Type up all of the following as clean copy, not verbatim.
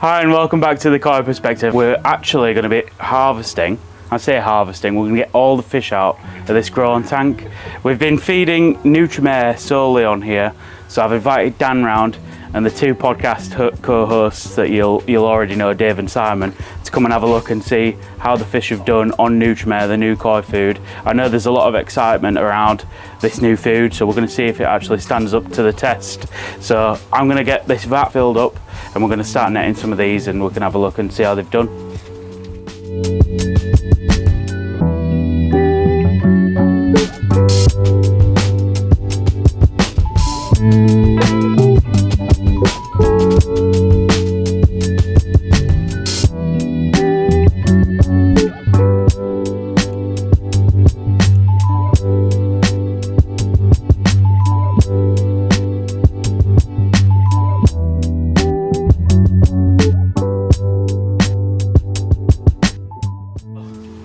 Hi and welcome back to the Koi Perspective. We're actually going to be harvesting. I say harvesting, we're going to get all the fish out of this growing tank. We've been feeding Nutramare solely on here, so I've invited Dan round and the two podcast co-hosts that you'll already know, Dave and Simon, to come and have a look and see how the fish have done on Nutramare, the new koi food. I know there's a lot of excitement around this new food, so we're going to see if it actually stands up to the test. So I'm going to get this vat filled up and we're going to start netting some of these and we can have a look and see how they've done.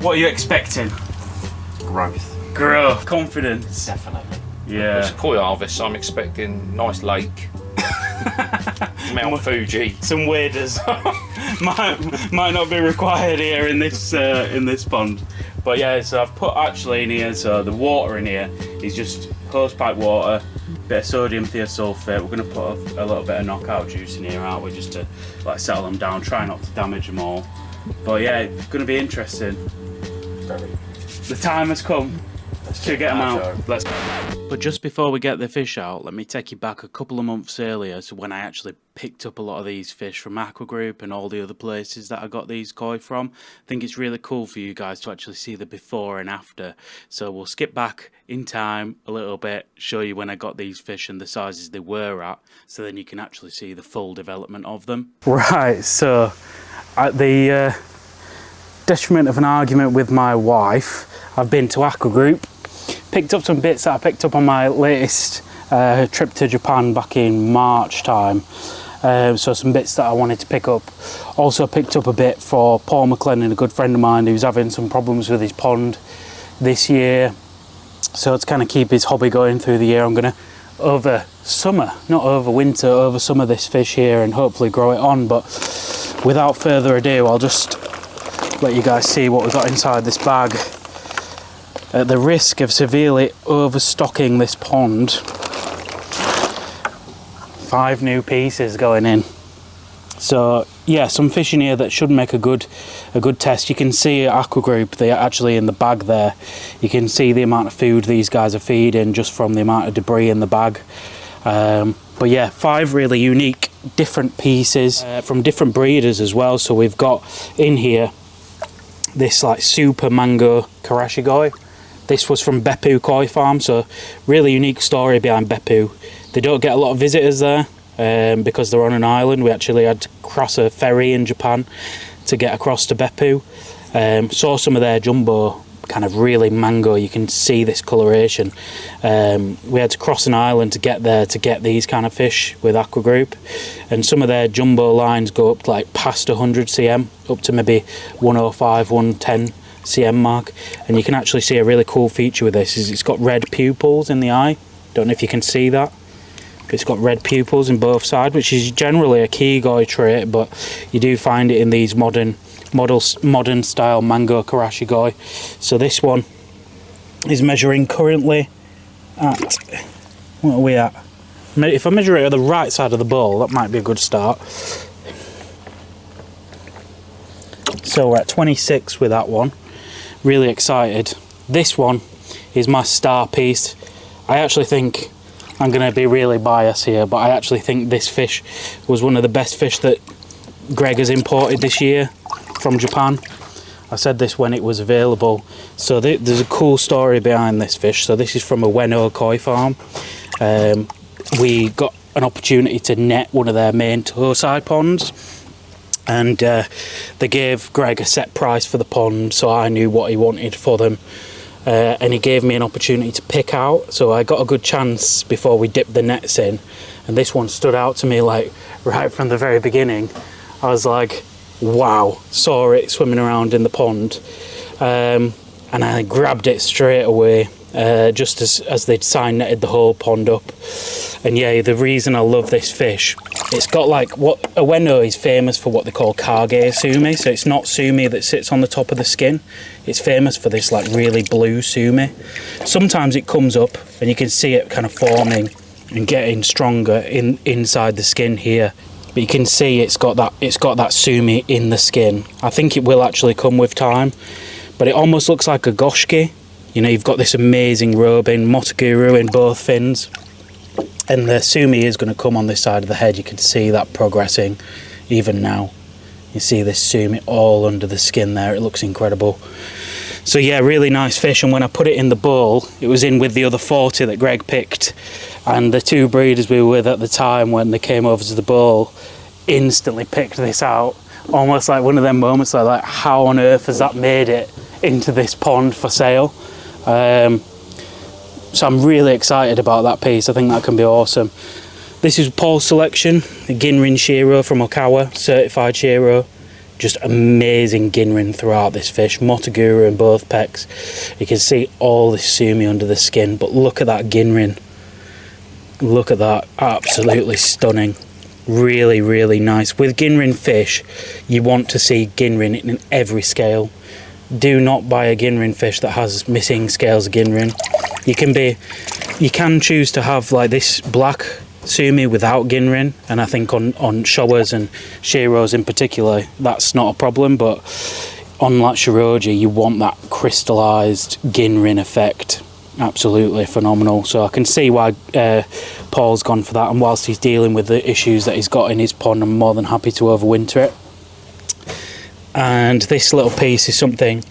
What are you expecting? Growth. Confidence. Definitely. Yeah. It's a koi harvest, so I'm expecting nice lake. Mount Fuji. Some waders might not be required here in this pond. But yeah, so I've put actually in here, so the water in here is just hosepipe water, bit of sodium thiosulfate. We're going to put a little bit of knockout juice in here, aren't we, just to like settle them down, try not to damage them all. But yeah, it's going to be interesting. The time has come to get them out. But just before we get the fish out, let me take you back a couple of months earlier to when I actually picked up a lot of these fish from Aqua Group and all the other places that I got these koi from. I think it's really cool for you guys to actually see the before and after. So we'll skip back in time a little bit, show you when I got these fish and the sizes they were at, so then you can actually see the full development of them. Right, so at the detriment of an argument with my wife, I've been to Aqua Group, picked up some bits that I picked up on my latest trip to Japan back in March time. So some bits that I wanted to pick up. Also picked up a bit for Paul McLennan, a good friend of mine who's having some problems with his pond this year. So to kind of keep his hobby going through the year, I'm going to over summer, not over winter, over summer this fish here and hopefully grow it on. But without further ado, I'll just let you guys see what we've got inside this bag. At the risk of severely overstocking this pond, 5 new pieces going in. So yeah, some fish in here that should make a good test. You can see at Aqua Group, they're actually in the bag there. You can see the amount of food these guys are feeding just from the amount of debris in the bag. But yeah, 5 really unique, different pieces from different breeders as well. So we've got in here this like super mango karashigoi. This was from Beppu Koi Farm, so really unique story behind Beppu. They don't get a lot of visitors there because they're on an island. We actually had to cross a ferry in Japan to get across to Beppu. Saw some of their jumbo, kind of really mango, you can see this coloration. We had to cross an island to get there to get these kind of fish with Aqua Group, and some of their jumbo lines go up like past 100 cm, up to maybe 105, 110 cm mark. And you can actually see a really cool feature with this is it's got red pupils in the eye. Don't know if you can see that, but it's got red pupils in both sides, which is generally a Kigoi trait, but you do find it in these modern style mango karashigoi. So this one is measuring currently at, what are we at? If I measure it at the right side of the bowl, that might be a good start. So we're at 26 with that one. Really excited. This one is my star piece. I actually think, I'm going to be really biased here, but I actually think this fish was one of the best fish that Greg has imported this year from Japan. I said this when it was available. So there's a cool story behind this fish. So this is from a Ueno Koi Farm. We got an opportunity to net one of their main Tosai ponds, and they gave Greg a set price for the pond, so I knew what he wanted for them, and he gave me an opportunity to pick out. So I got a good chance before we dipped the nets in, and this one stood out to me like right from the very beginning. I was like, wow, saw it swimming around in the pond, and I grabbed it straight away, just as they'd sign netted the whole pond up. And yeah, the reason I love this fish It's got like what Ueno is famous for, what they call kage sumi. So it's not sumi that sits on the top of the skin. It's famous for this like really blue sumi. Sometimes it comes up and you can see it kind of forming and getting stronger inside the skin here. But you can see it's got that sumi in the skin. I think it will actually come with time. But it almost looks like a goshki. You know, you've got this amazing robing, motoguru in both fins. And the sumi is going to come on this side of the head. You can see that progressing even now. You see this sumi all under the skin there. It looks incredible. So yeah, really nice fish. And when I put it in the bowl, it was in with the other 40 that Greg picked. And the 2 breeders we were with at the time, when they came over to the bowl, instantly picked this out. Almost like one of them moments like how on earth has that made it into this pond for sale? So I'm really excited about that piece. I think that can be awesome. This is Paul's selection, the Ginrin Shiro from Okawa, certified Shiro. Just amazing Ginrin throughout this fish, Motoguru in both pecs. You can see all the sumi under the skin, but look at that Ginrin. Look at that, absolutely stunning. Really, really nice. With Ginrin fish, you want to see Ginrin in every scale. Do not buy a Ginrin fish that has missing scales of Ginrin. You can choose to have like this black sumi without Ginrin, and I think on Showas and Shiros in particular, that's not a problem, but on like Shiroji, you want that crystallized Ginrin effect. Absolutely phenomenal. So I can see why Paul's gone for that, and whilst he's dealing with the issues that he's got in his pond, I'm more than happy to overwinter it. And this little piece is something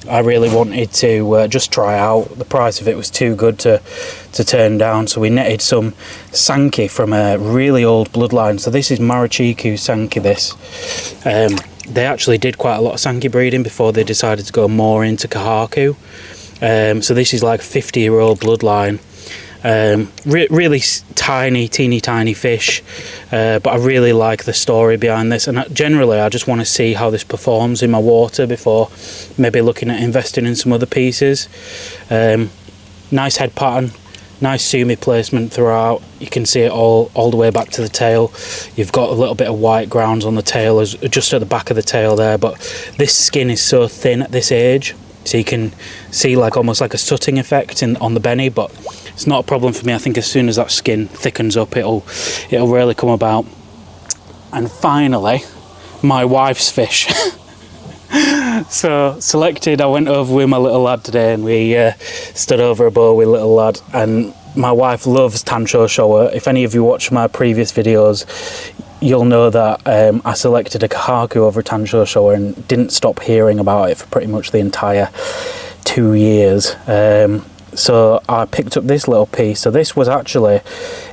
I really wanted to just try out. The price of it was too good to turn down, so we netted some Sankey from a really old bloodline. So this is Marachiku Sankey. They actually did quite a lot of Sankey breeding before they decided to go more into Kahaku. So this is like a 50-year-old bloodline. Really tiny, teeny tiny fish, but I really like the story behind this, and generally I just want to see how this performs in my water before maybe looking at investing in some other pieces. Nice head pattern, nice sumi placement throughout. You can see it all the way back to the tail. You've got a little bit of white grounds on the tail, just at the back of the tail there, but this skin is so thin at this age, so you can see like almost like a sutting effect on the benny, but it's not a problem for me. I think as soon as that skin thickens up, it'll really come about. And finally, my wife's fish. So selected, I went over with my little lad today, and we stood over a bowl with little lad, and my wife loves Tansho Showa. If any of you watch my previous videos, you'll know that I selected a Kahaku over Tansho Showa and didn't stop hearing about it for pretty much the entire 2 years. So I picked up this little piece. So this was actually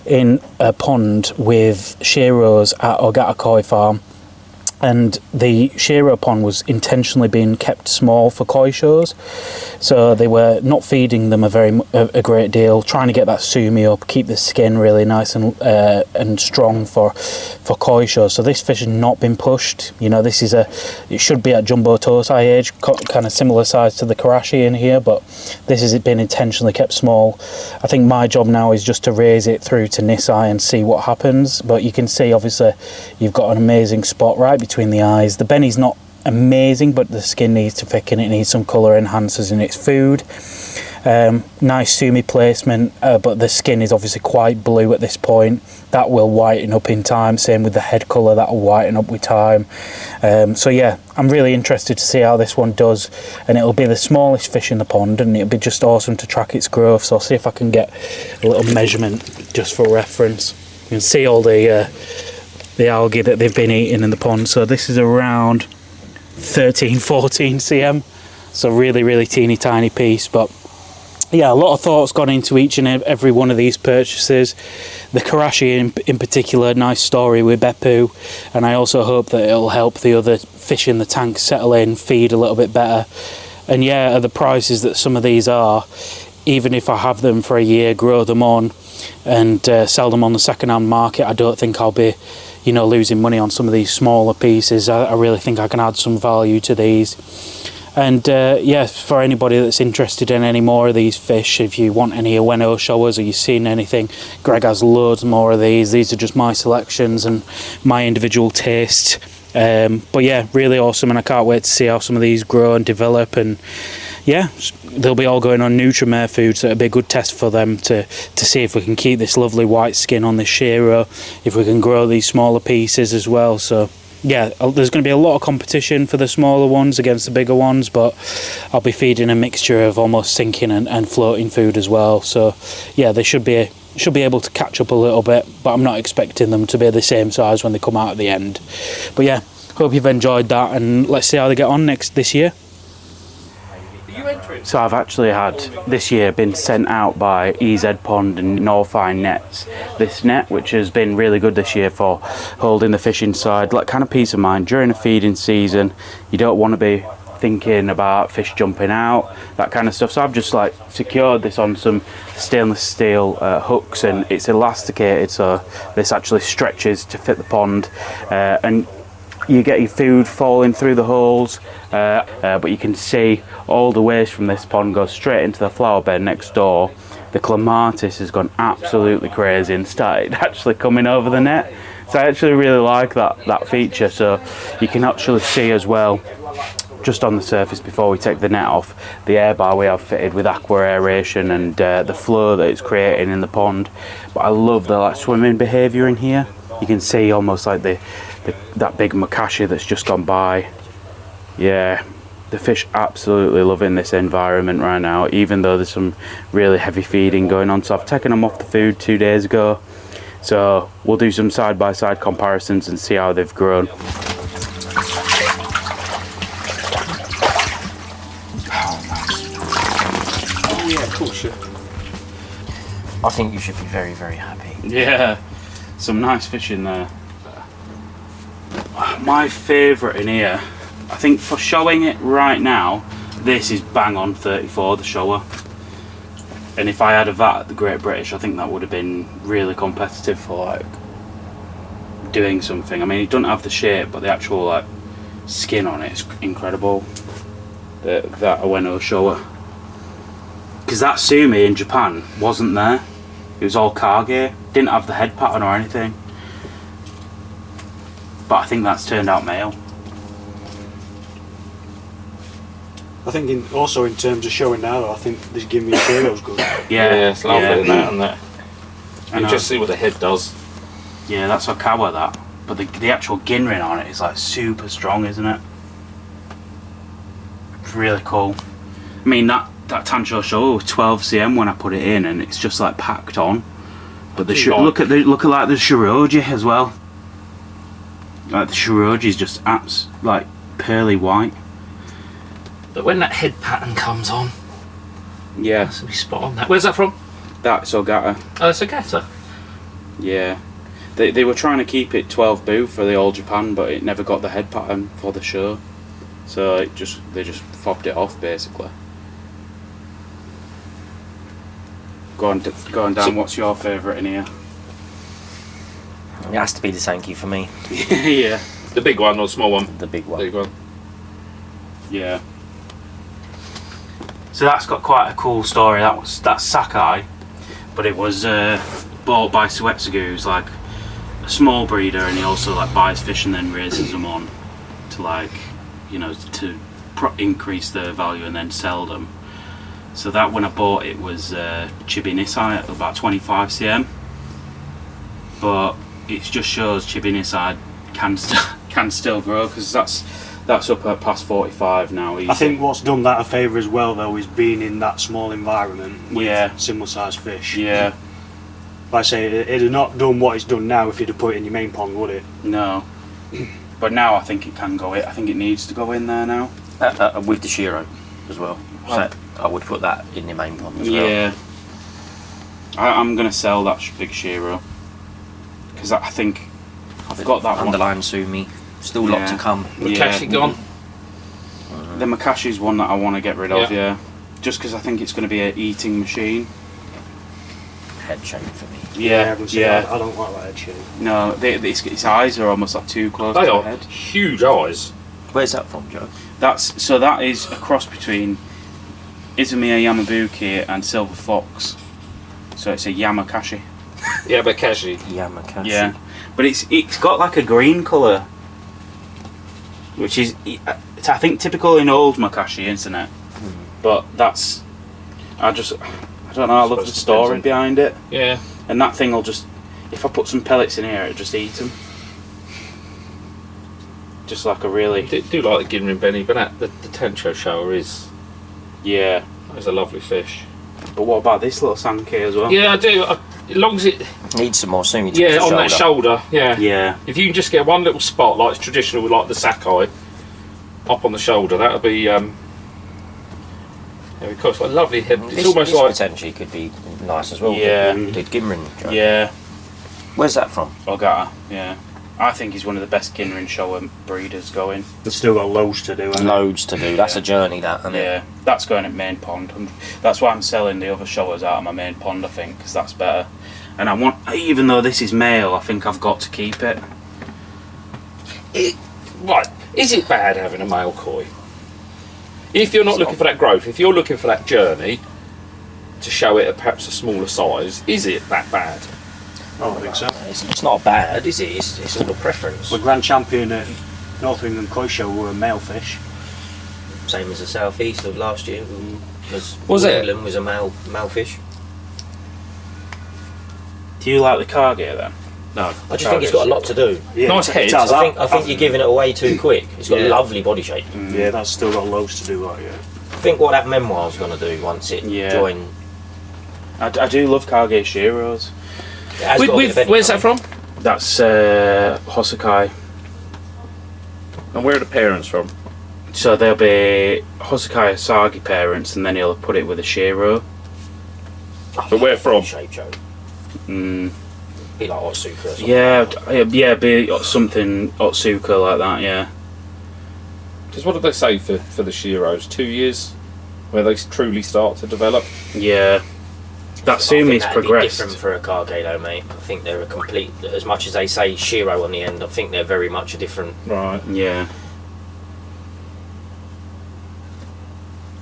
in a pond with Shiros at Ogata Koi Farm, and the Shiro pond was intentionally being kept small for koi shows, so they were not feeding them a great deal, trying to get that sumi up, keep the skin really nice and strong for koi shows. So this fish has not been pushed. You know, it should be at jumbo Tosai age, kind of similar size to the Karashi in here, but this has been intentionally kept small. I think my job now is just to raise it through to Nisai and see what happens. But you can see obviously you've got an amazing spot right between the eyes. The benny's not amazing, but the skin needs to thicken. It needs some colour enhancers in its food. Nice sumi placement, but the skin is obviously quite blue at this point. That will whiten up in time. Same with the head colour, that will whiten up with time. So yeah, I'm really interested to see how this one does, and it'll be the smallest fish in the pond, and it'll be just awesome to track its growth. So I'll see if I can get a little measurement just for reference. You can see all the algae that they've been eating in the pond. So this is around 13-14 cm, so really teeny tiny piece. But yeah, a lot of thought's gone into each and every one of these purchases. The Karashi in particular, nice story with Beppu, and I also hope that it'll help the other fish in the tank settle in, feed a little bit better. And yeah, at the prices that some of these are, even if I have them for a year, grow them on and sell them on the second-hand market, I don't think I'll be, losing money on some of these smaller pieces. I really think I can add some value to these. And yeah, for anybody that's interested in any more of these fish, if you want any Ueno showers or you've seen anything, Greg has loads more of these. These are just my selections and my individual taste. But yeah, really awesome, and I can't wait to see how some of these grow and develop. And yeah, they'll be all going on Nutramare Food, so it'll be a good test for them to see if we can keep this lovely white skin on this Shiro, if we can grow these smaller pieces as well. So yeah, there's going to be a lot of competition for the smaller ones against the bigger ones, but I'll be feeding a mixture of almost sinking and floating food as well. So yeah, they should be able to catch up a little bit, but I'm not expecting them to be the same size when they come out at the end. But yeah, hope you've enjoyed that, and let's see how they get on this year. So I've actually had this year been sent out by EZ Pond and Northine Nets. This net, which has been really good this year for holding the fish inside, like kind of peace of mind during a feeding season. You don't want to be thinking about fish jumping out, that kind of stuff. So I've just like secured this on some stainless steel hooks, and it's elasticated, so this actually stretches to fit the pond, and you get your food falling through the holes, but you can see all the waste from this pond goes straight into the flower bed next door. The clematis has gone absolutely crazy and started actually coming over the net. So I actually really like that feature. So you can actually see as well, just on the surface before we take the net off, the air bar we have fitted with aqua aeration and the flow that it's creating in the pond. But I love the like swimming behaviour in here. You can see almost like that big Makashi that's just gone by. Yeah, the fish absolutely loving this environment right now, even though there's some really heavy feeding going on. So I've taken them off the food 2 days ago, so we'll do some side-by-side comparisons and see how they've grown. Oh yeah, of course, yeah. I think you should be very, very happy. Yeah, some nice fish in there. My favourite in here, I think for showing it right now, this is bang on 34, the shower. And if I had a vat at the Great British, I think that would have been really competitive for like doing something. I mean, it doesn't have the shape, but the actual like skin on it is incredible. That Ueno shower. Because that sumi in Japan wasn't there. It was all kage, didn't have the head pattern or anything. But I think that's turned out male. I think also in terms of showing now, I think this give me a Shiro's good. Yeah, it's lovely that and that. You know. just see what the head does. Yeah, that's Okawa that. But the actual Ginrin on it is like super strong, isn't it? It's really cool. I mean that Tancho show was 12 cm when I put it in, and it's just like packed on. But look at like the Shiroji as well. Like the Shiroji is just like pearly white. But when that head pattern comes on, Yeah, that's gonna be spot on. Where's that from? that's Ogata. Oh, it's a Gata. Yeah, they were trying to keep it 12 boo for the All Japan, but it never got the head pattern for the show, so they just fobbed it off basically. Go on Dan. So- What's your favourite in here? It has to be the Sankey for me, Yeah, The big one or the small one? the big one. Big one. yeah. So that's got quite a cool story. That's Sakai, but it was bought by Suetsugu, who's like a small breeder, and he also like buys fish and then raises them on to like, you know, to increase their value and then sell them. So that when I bought it was Chibi Nisai at about 25 cm, but it just shows Chibi Nisai can still grow, because that's up at past 45 now. I think what's done that a favour as well, though, is being in that small environment with similar sized fish. Yeah. Like I say, it'd have not done what it's done now if you'd have put it in your main pond, would it? No. But now I think it can go in. I think it needs to go in there now. With the Shiro as well. So I would put that in the main pond as well. Yeah. I'm going to sell that big Shiro, because I think I've got that one. Underline Sumi. Still lot to come. Makashi gone. The Makashi's one that I want to get rid of, Yeah. yeah. Just because I think it's going to be an eating machine. Head shape for me. Yeah, yeah. I don't like that head shape. No, its eyes are almost like too close They to the are head. huge eyes. Where's that from, Joe? That is a cross between Izumia Yamabuki and Silver Fox. So it's a Yamakashi. Yamakashi. Yamakashi. Yeah, but it's got like a green colour, which is I think typical in old Makashi, isn't it? But that's I don't know. I love the story behind it. Yeah. And that thing will just, if I put some pellets in here, it'll just eat them. Just like a really... I do like the Ginrin Benny, but the Tencho shower is Yeah. a lovely fish. But what about this little Sankey as well? Yeah, I do. As long as it... Needs some more soon. Yeah, on that shoulder. Yeah. Yeah. If you can just get one little spot, like it's traditional, like the Sakai, up on the shoulder, that'll be... Yeah, of course, like lovely head. It's This, almost this like... potentially could be nice as well. Yeah. Did Gimrin, Joe? Yeah. Where's that from? Ogata, yeah. I think he's one of the best Ginrin Showa breeders going. They've still got loads to do, haven't they? Loads to do. That's a journey, that, isn't it? Yeah, that's going at main pond. That's why I'm selling the other Showas out of my main pond, I think, because that's better. And I want, even though this is male, I think I've got to keep it. Right, is it bad having a male koi? If you're not looking for that growth, if you're looking for that journey to show it at perhaps a smaller size, is it that bad? I don't think so. It's not bad, is it? It's all a preference. We're grand champion at North England Koi Show were a male fish. Same as the southeast of last year. Was it? England was a male fish. Do you like the Kage then? No. I just think it's got a lot to do. Yeah, Nice head. it has. I think you're giving it away too quick. It's got a lovely body shape. Yeah, that's still got loads to do, like, yeah. Think what that memoir's going to do once it join. I do love Kage Shiros. It has got a bit of Where's that anything. from? That's Hosokai. And where are the parents from? So they'll be Hosokai Asagi parents, and then he'll put it with a Shiro. But where from? Shape, Joe. Mm. Be like Otsuka or something. Yeah, be something Otsuka like that, yeah. Because what did they say for the Shiros? 2 years? Where they truly start to develop? Yeah. That Sumi's progressed. Different for a Kage though, mate. I think they're a complete. As much as they say Shiro on the end, I think they're very much a different. Right. Yeah.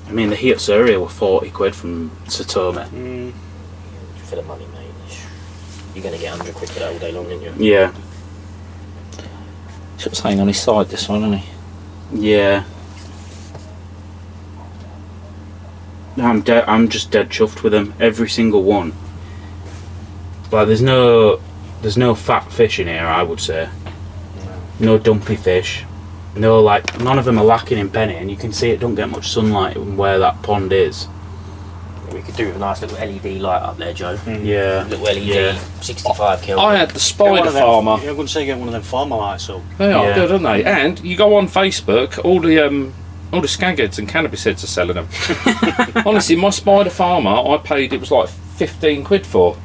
I mean, the Hiyotsuria were 40 quid from Satome. For the money, mate. You're going to get 100 quid for that all day long, aren't you? Yeah. Sort of saying on his side, this one, isn't he? Yeah. I'm just dead chuffed with them. Every single one. Like there's no fat fish in here, I would say. No dumpy fish. No, like none of them are lacking in penny, and you can see it don't get much sunlight where that pond is. We could do with a nice little LED light up there, Joe. Yeah. Little LED, 65 Kelvin. I had the Spider Farmer. I'm going to say get one of them farmer lights up. They are Yeah. good, aren't they? And you go on Facebook, all the skagheads and cannabis heads are selling them. Honestly, my Spider Farmer, I paid, it was like 15 quid for.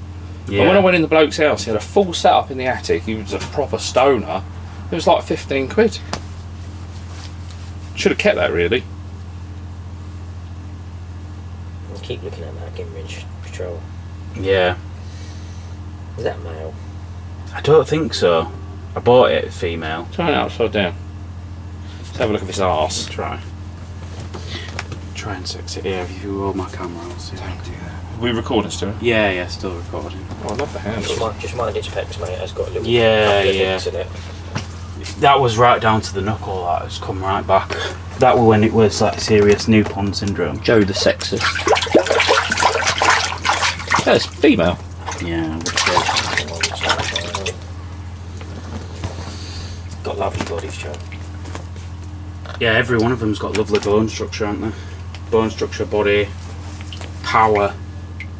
Yeah. And when I went in the bloke's house, he had a full setup in the attic. He was a proper stoner. It was like 15 quid. Should have kept that, really. I'll keep looking at that Gimbridge Patrol. Yeah. Is that male? I don't think so. I bought it female. Turn it upside down. Let's have a look at his arse. Try and sex it. Yeah, if you roll my camera, I'll see. Don't do that. Are we recording, Stuart? Yeah, still recording. Oh, I love the handle. Just mind its pecs, mate. It's got a little Yeah, couple of yeah. links in it. That was right down to the knuckle. That has come right back. That was when it was like serious new pond syndrome. Joe the sexist. That's female. Yeah, I would say. Got lovely bodies, Joe. Yeah, every one of them's got lovely bone structure, haven't they? Bone structure, body, power.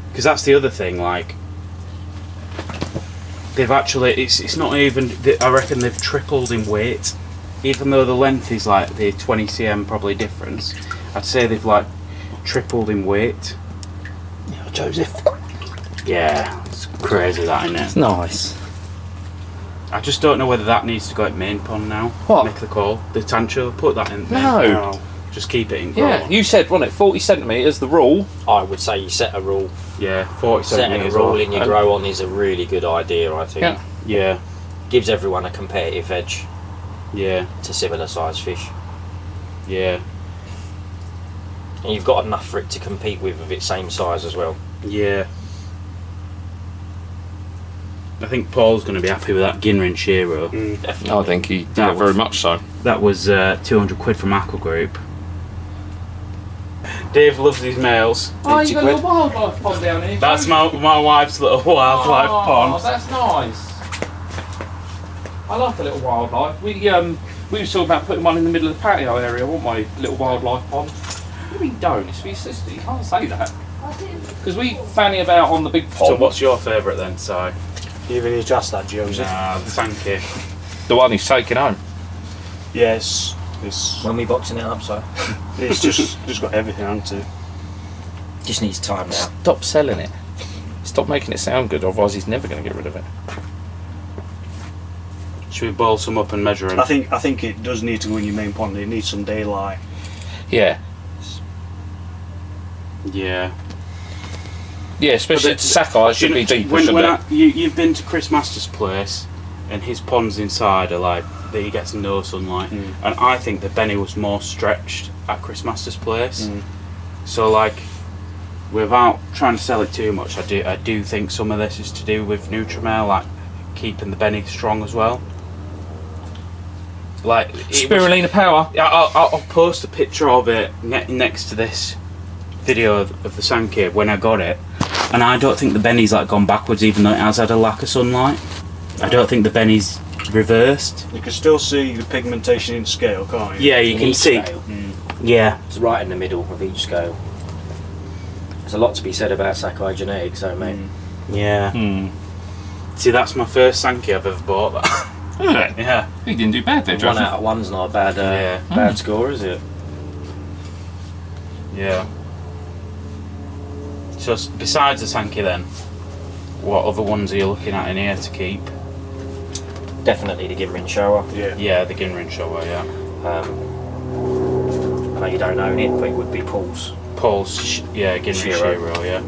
Because that's the other thing. Like, they've actually. It's not even. I reckon they've tripled in weight. Even though the length is like the 20 cm probably difference, I'd say they've like tripled in weight. Yeah, Joseph. Yeah, it's crazy that, isn't it? It's nice. I just don't know whether that needs to go at main pond now. What? Make the call. The tancho, put that in. No. Just keep it in grow. Yeah, you said, wasn't it, 40 centimetres the rule? I would say you set a rule. Yeah, 40 Setting a centimetres. rule in your grow on is a really good idea, I think. Yeah. Yeah, Gives everyone a competitive edge yeah. to similar sized fish. Yeah. And you've got enough for it to compete with of its same size as well. Yeah. I think Paul's going to be happy with that Ginrin Shiro. Definitely. I think he very much so. That was 200 quid from Aqua Group. Dave loves these males. Oh, you got a little wildlife pond down here. That's my wife's little wildlife pond. That's nice. I like the little wildlife. We were talking about putting one in the middle of the patio area, weren't we? Little wildlife pond. What do you mean don't? It's for your sister. You can't say that. Because we fanny about on the big pond. So what's your favourite then, Si? Even if you ask that, Josie. Nah, the Sankey. The one he's taking home. Yes. It's When we boxing it up, so it's just got everything onto it. just needs time now. Stop selling it. Stop making it sound good, otherwise he's never going to get rid of it. Should we boil some up and measure them? I think it does need to go in your main pond. It needs some daylight. Yeah. Yeah. Yeah, especially But to Sakai, it should be deeper, shouldn't it? You've been to Chris Masters' place, and his ponds inside are like that he gets no sunlight, and I think that Benny was more stretched at Chris Masters' place. So like, without trying to sell it too much, I do think some of this is to do with Nutramare, like keeping the Benny strong as well. Like Spirulina power. I'll post a picture of it next to this video of the Sankey when I got it, and I don't think the Benny's like gone backwards, even though it has had a lack of sunlight. I don't think the Benny's reversed. You can still see the pigmentation in the scale, can't you? Yeah, you can each see. scale. Yeah, It's right in the middle of each scale. There's a lot to be said about Sakai genetics, though, mate. yeah. See, that's my first Sankey I've ever bought. That. Yeah. He didn't do bad there, One Joseph. out of one's not a bad, Yeah. bad score, is it? Yeah. So besides the Sankey, then, what other ones are you looking at in here to keep? Definitely the Ginrin Showa. Yeah. Yeah, the Ginrin Showa. Yeah. I know you don't own it, but it would be Paul's. Paul's. Yeah, Ginrin Shiro. Shiro. Yeah.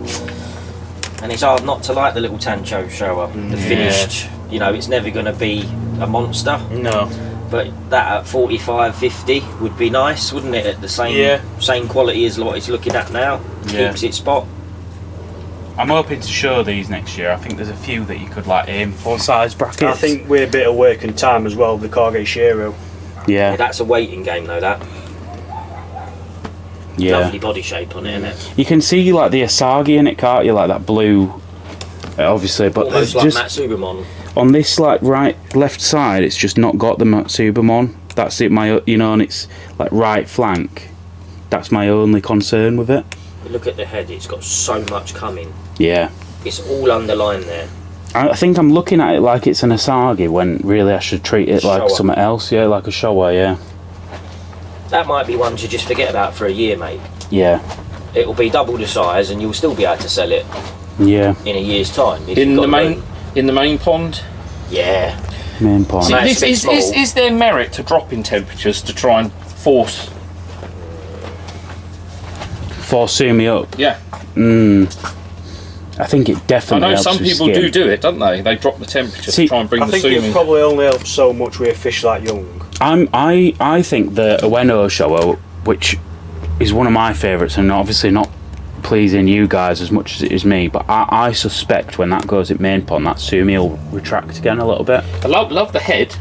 And it's hard not to like the little Tancho Showa. The finished, you know, it's never going to be a monster. No. But that at 45, 50 would be nice, wouldn't it? At the same quality as what it's looking at now. Yeah. Keeps its spot. I'm hoping to show these next year. I think there's a few that you could like aim for size brackets. I think we're a bit of work and time as well. The Kage Shiro. Yeah, Yeah. that's a waiting game though, that. Yeah. Lovely body shape on it, isn't it? You can see like the Asagi in it, can't you? Like that blue, obviously. But Almost there's like just Matsubamon. on this like left side, it's just not got the Matsubamon. That's it. And it's like right flank. That's my only concern with it. Look at the head; it's got so much coming. Yeah. It's all underlined there. I think I'm looking at it like it's an Asagi when really I should treat it like Showa. something else. Yeah, like a Showa. Yeah. That might be one to just forget about for a year, mate. Yeah. It'll be double the size, and you'll still be able to sell it Yeah. in a year's time. if In you've the got main, in the main pond. Yeah. Main pond. See, Nice, bit small. Is there merit to dropping temperatures to try and force? Forcing me up. Yeah. I think it I definitely know helps some with people skin. do it, don't they? They drop the temperature See, to try and bring I the think zoom it in. probably only helps so much with a fish that young. I think the Ueno Showa, which is one of my favourites, and obviously not pleasing you guys as much as it is me, but I suspect when that goes at main pond, that Sumi will retract again a little bit. I love the head.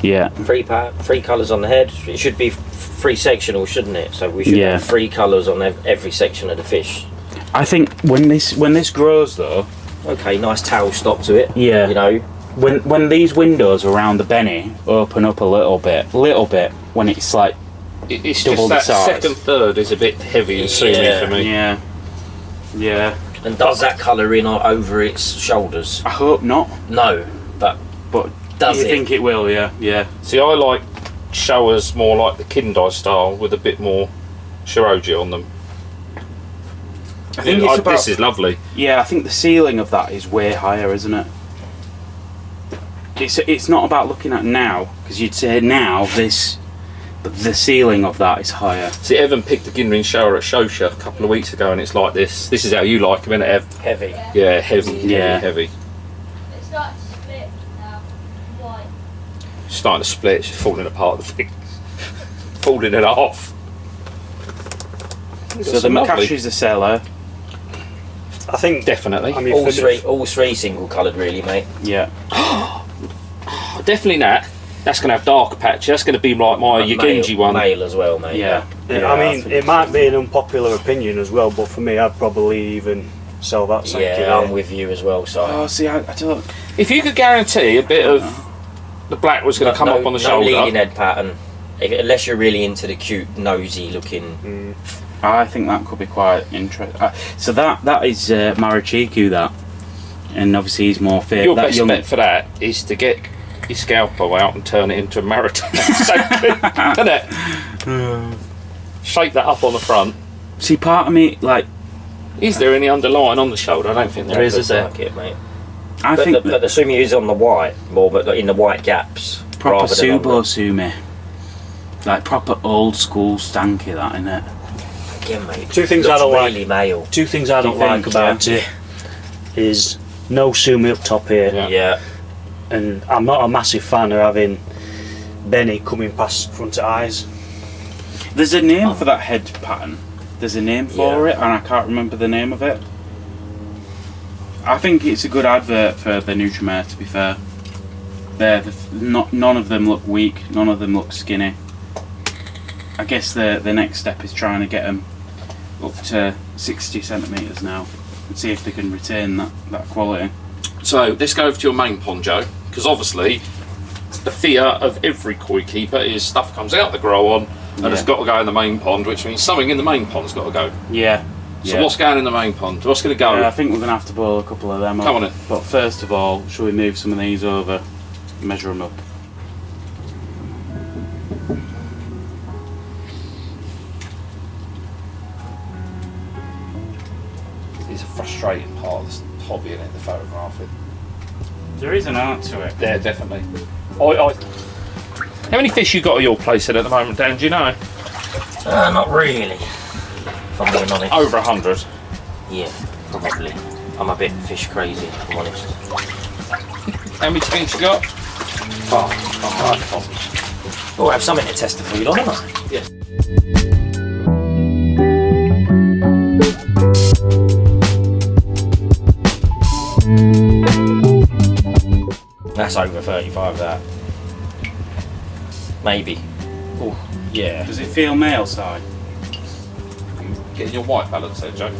Yeah. Three colours on the head. It should be free sectional, shouldn't it? So we should Yeah. have 3 colours on every section of the fish. I think when this grows though, Okay, nice towel stop to it. Yeah. You know, when these windows around the Benny open up a little bit, when it's like It's Double just the that size. second third is a bit heavy and zoomy Yeah. for me. yeah. and does that colour in over its shoulders? I hope not, No, but but Does you it? think it will? Yeah. See, I like showers more like the Kindai style with a bit more shiroji on them. I think it's about, this is lovely. Yeah, I think the ceiling of that is way higher, isn't it? It's not about looking at now, because you'd say now but the ceiling of that is higher. See, Evan picked the Ginrin shower at Shosha a couple of weeks ago, and it's like this. This is how you like them, isn't it, Ev? heavy. Yeah, heavy, Yeah. heavy. It's starting to split now. White. It's starting to split. It's just falling apart. The thing. falling in half. So the Makashi's a seller. I think Definitely. I mean, All three single coloured, really, mate. Yeah. Definitely that. That's going to have darker patch. That's going to be like my Yagunji one. Male as well, mate. Yeah. I mean, it might be an unpopular opinion as well, but for me, I'd probably even sell that. Yeah, I'm with you as well. So. Oh, see, I don't. If you could guarantee a bit of the black was going to come up on the shoulder. No leading head pattern, unless you're really into the cute, nosy looking. I think that could be quite interesting. So that is Marachiku, that, and obviously he's more fit. Your that best bet for that is to get your scalpel out and turn it into a maritime. Isn't it? Shape that up on the front. See, part of me like. Is there any underlying on the shoulder? I don't think there is there? Like it, mate. I But think the sumi is on the white more, but in the white gaps. proper rather than on Subo Sumi. Like proper old school stanky, that, innit? Again, mate. Two things looks I don't really like. male. Two things I don't Do you like think, about it is no sumi up top here, Yeah. and I'm not a massive fan of having Benny coming past front of eyes. There's a name for that head pattern. There's a name for it, and I can't remember the name of it. I think it's a good advert for the Nutramare, to be fair. None of them look weak, none of them look skinny. I guess the next step is trying to get them up to 60 centimetres now and see if they can retain that quality. So let's go over to your main pond, Joe, because obviously the fear of every koi keeper is stuff comes out the grow on and it's got to go in the main pond, which means something in the main pond's got to go. Yeah. So what's going in the main pond? What's going to go? I think we're going to have to boil a couple of them up. Come on in. But first of all, shall we move some of these over, measure them up? It's a frustrating part of this hobby, isn't it, the photographing? There is an art to it. Yeah, definitely. How many fish you got at your place at the moment, Dan? Do you know? Not really. If I'm being honest. Over 100. Yeah, probably. I'm a bit fish crazy, if I'm honest. How many tanks you got? 5 ponds. Oh, I have something to test the food on, haven't I? Yes. That's over 35, that. Maybe. Oh, yeah. Does it feel male side? Getting your white balance there, Joe.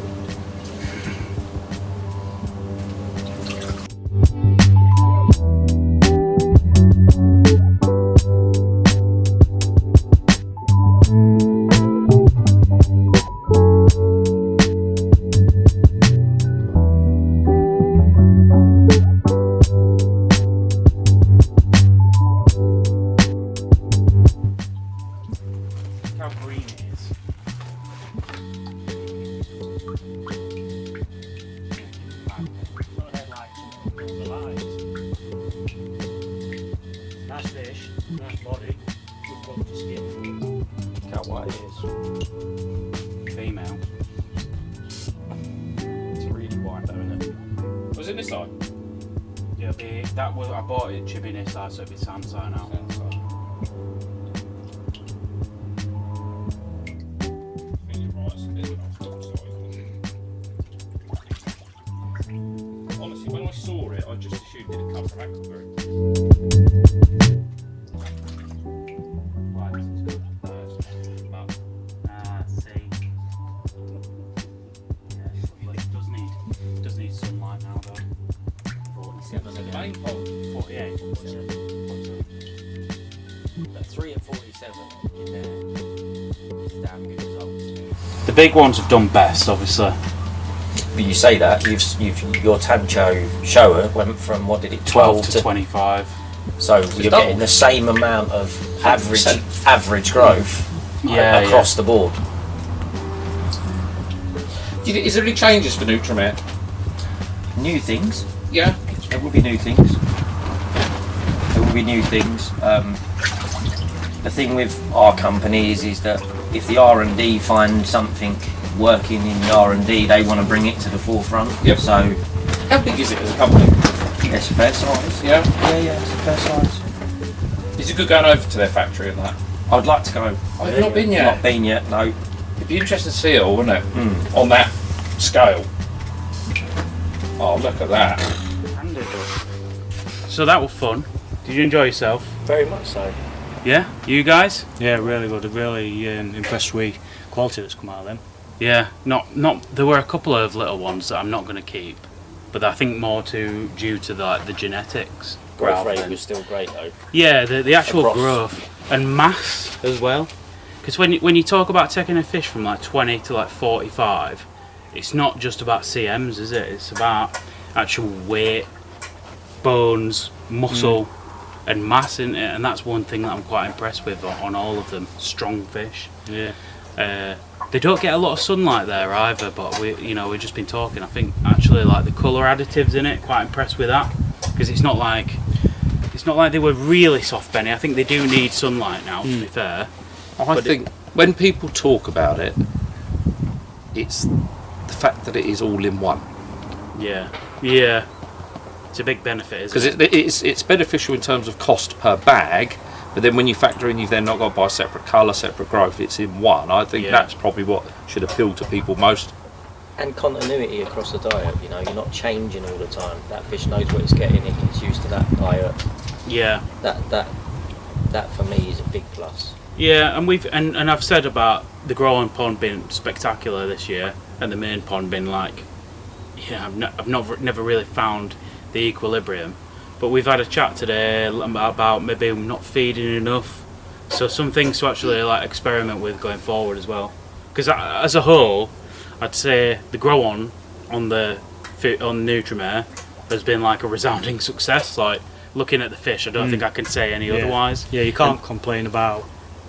How green it is. Nice fish, nice body, good quality skin. Look how white it is. Female. It's really white though, isn't it? Was it this side? Yeah, I bought it chipping this side, so it'd be sand side now. Honestly, when I saw it, I just assumed it had come from Aquabury. Right, this is good. See. Yeah, it's lovely. It does need sunlight now though. 47 The again. main pond. 48. But 3 at 47 in there is damn good results. The big ones have done best, obviously. But you say that, your Tancho shower went from, what did it, 12 to 25. So you're double. getting the same amount of 100%. average growth across the board. Is there any changes for Nutramare? New things. Yeah. There will be new things. There will be new things. The thing with our company is that if the R&D find something working in the R&D, they want to bring it to the forefront. Yep. So How big is it as a company? it's a fair size. Yeah. Yeah, it's a fair size. Is it good going over to their factory and that? I'd like to go. Oh, you've not been yet? Not been yet, no. It'd be interesting to see it all, wouldn't it? On that scale. Oh, look at that. So that was fun. Did you enjoy yourself? Very much so. Yeah? You guys? Yeah, really good. I'm really impressed with quality that's come out of them. Yeah. Not. There were a couple of little ones that I'm not going to keep, but I think more due to the genetics. Growth rate was still great though. Yeah, the actual Across. growth and mass as well. Because when you talk about taking a fish from like 20 to like 45, it's not just about CMs, is it? It's about actual weight, bones, muscle, and mass in it. And that's one thing that I'm quite impressed with on all of them. Strong fish. Yeah. They don't get a lot of sunlight there either, but we've just been talking. I think actually like the colour additives in it, quite impressed with that, because it's not like they were really soft Benny. I think they do need sunlight now, to be fair. I think when people talk about it, it's the fact that it is all in one. Yeah, it's a big benefit, isn't Because it's beneficial in terms of cost per bag, but then when you factor in you've then not got to buy separate colour, separate growth, it's in one. I think that's probably what should appeal to people most. And continuity across the diet, you know, you're not changing all the time. That fish knows what it's getting, it gets used to that diet. Yeah. That for me is a big plus. Yeah, and I've said about the growing pond being spectacular this year, and the main pond being like, I've never really found the equilibrium. But we've had a chat today about maybe not feeding enough, so some things to actually like experiment with going forward as well. Because as a whole, I'd say the grow on Nutramare has been like a resounding success. Like looking at the fish, I don't think I can say any otherwise. Yeah, you can't complain about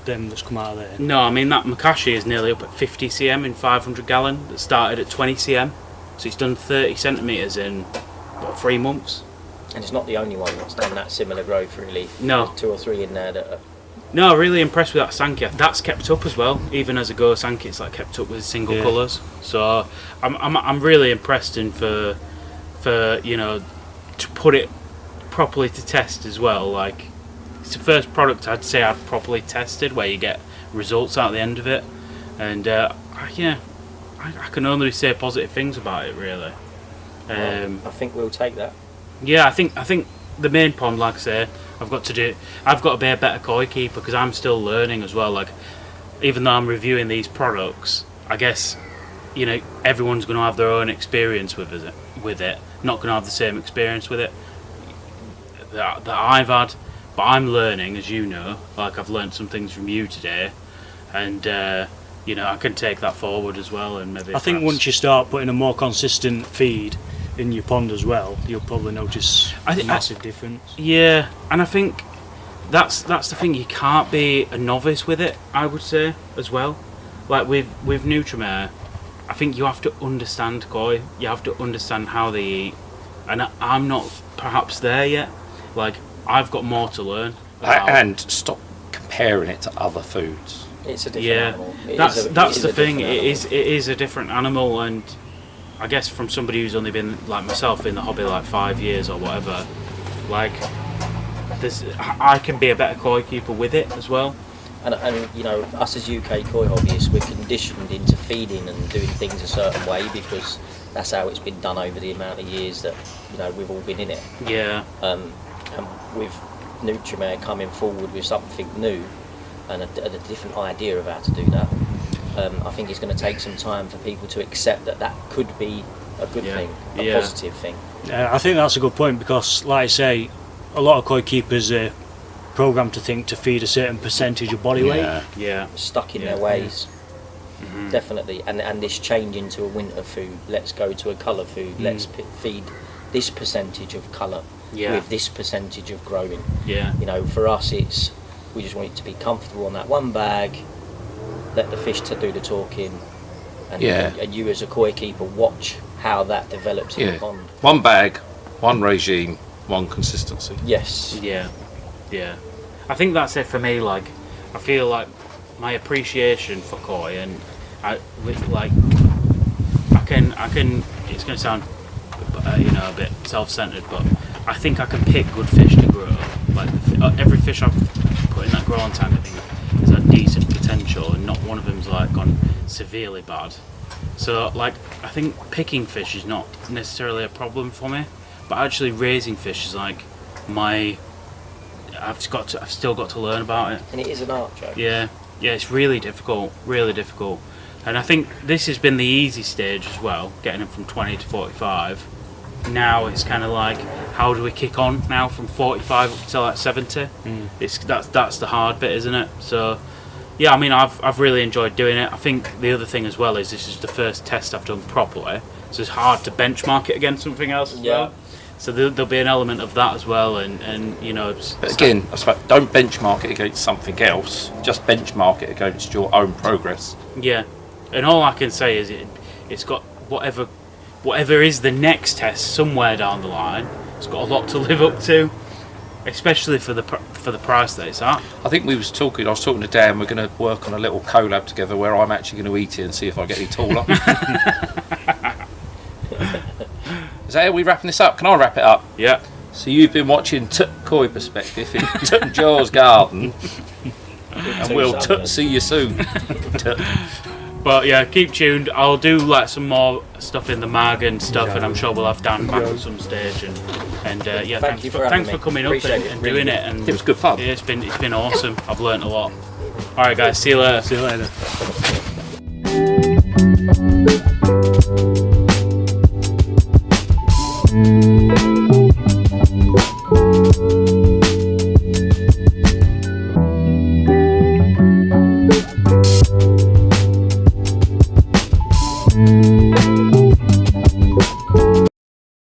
them that's come out of there. No, I mean that Makashi is nearly up at 50 cm in 500 gallon. That started at 20 cm, so it's done 30 centimeters in 3 months. And it's not the only one that's done that similar growth, really. No. There's 2 or 3 in there that are... No, really impressed with that Sankey. That's kept up as well. Even as a go Sankey, it's like kept up with single colours. So I'm really impressed, and for to put it properly to test as well. Like it's the first product I'd say I've properly tested where you get results at the end of it, and I can only say positive things about it really. I think we'll take that. Yeah, I think the main pond, like I say, I've got to be a better koi keeper because I'm still learning as well. Like, even though I'm reviewing these products, I guess, everyone's going to have their own experience with it. Not going to have the same experience with it that I've had, but I'm learning, as you know. Like, I've learned some things from you today, and I can take that forward as well. And maybe I think once you start putting a more consistent feed in your pond as well, you'll probably notice a massive difference. Yeah, and I think that's the thing. You can't be a novice with it, I would say, as well. Like with Nutramare, I think you have to understand koi. You have to understand how they eat, and I'm not perhaps there yet. Like, I've got more to learn. And stop comparing it to other foods. It's a different animal. That's the thing. It is a different animal, and I guess from somebody who's only been like myself in the hobby like 5 years or whatever, like I can be a better koi keeper with it as well. And us as UK koi hobbyists, we're conditioned into feeding and doing things a certain way because that's how it's been done over the amount of years that we've all been in it. Yeah. And with Nutramare coming forward with something new and a different idea of how to do that, I think it's going to take some time for people to accept that could be a good thing, a positive thing. I think that's a good point because, like I say, a lot of koi keepers are programmed to think to feed a certain percentage of body weight. Yeah. Stuck in their ways. Mm-hmm. Definitely. And this change into a winter food, let's go to a colour food, let's feed this percentage of colour with this percentage of growing. Yeah. For us we just want it to be comfortable on that one bag, let the fish to do the talking, and you as a koi keeper watch how that develops in the pond. One bag, one regime, one consistency. Yes. Yeah. I think that's it for me. Like, I feel like my appreciation for koi, and I can. It's going to sound, a bit self-centered, but I think I can pick good fish to grow. Like every fish I've put in that growing tank, I think is decent potential, and not one of them's like gone severely bad. So like I think picking fish is not necessarily a problem for me, but actually raising fish is like I've still got to learn about it. And it is an art, Joe. Yeah, it's really difficult, and I think this has been the easy stage as well, getting them from 20 to 45. Now it's kind of like, how do we kick on now from 45 up to like 70? That's the hard bit, isn't it? So yeah, I mean I've really enjoyed doing it. I think the other thing as well is this is the first test I've done properly, so it's hard to benchmark it against something else as well. So there'll be an element of that as well, and you know. But again, I suppose don't benchmark it against something else. Just benchmark it against your own progress. Yeah, and all I can say is it's got whatever is the next test somewhere down the line. It's got a lot to live up to, especially for the price that it's at. I think I was talking to Dan. We're going to work on a little collab together where I'm actually going to eat it and see if I get any taller. Is that how we wrapping this up? Can I wrap it up? Yeah. So you've been watching Koi Perspective in Joe's garden, and we'll see you soon. But yeah, keep tuned. I'll do like some more stuff in the mag and stuff, and I'm sure we'll have Dan back at some stage. And yeah, thanks for coming up and doing it. And it was good fun. Yeah, it's been awesome. I've learnt a lot. All right, guys. See you later. See you later.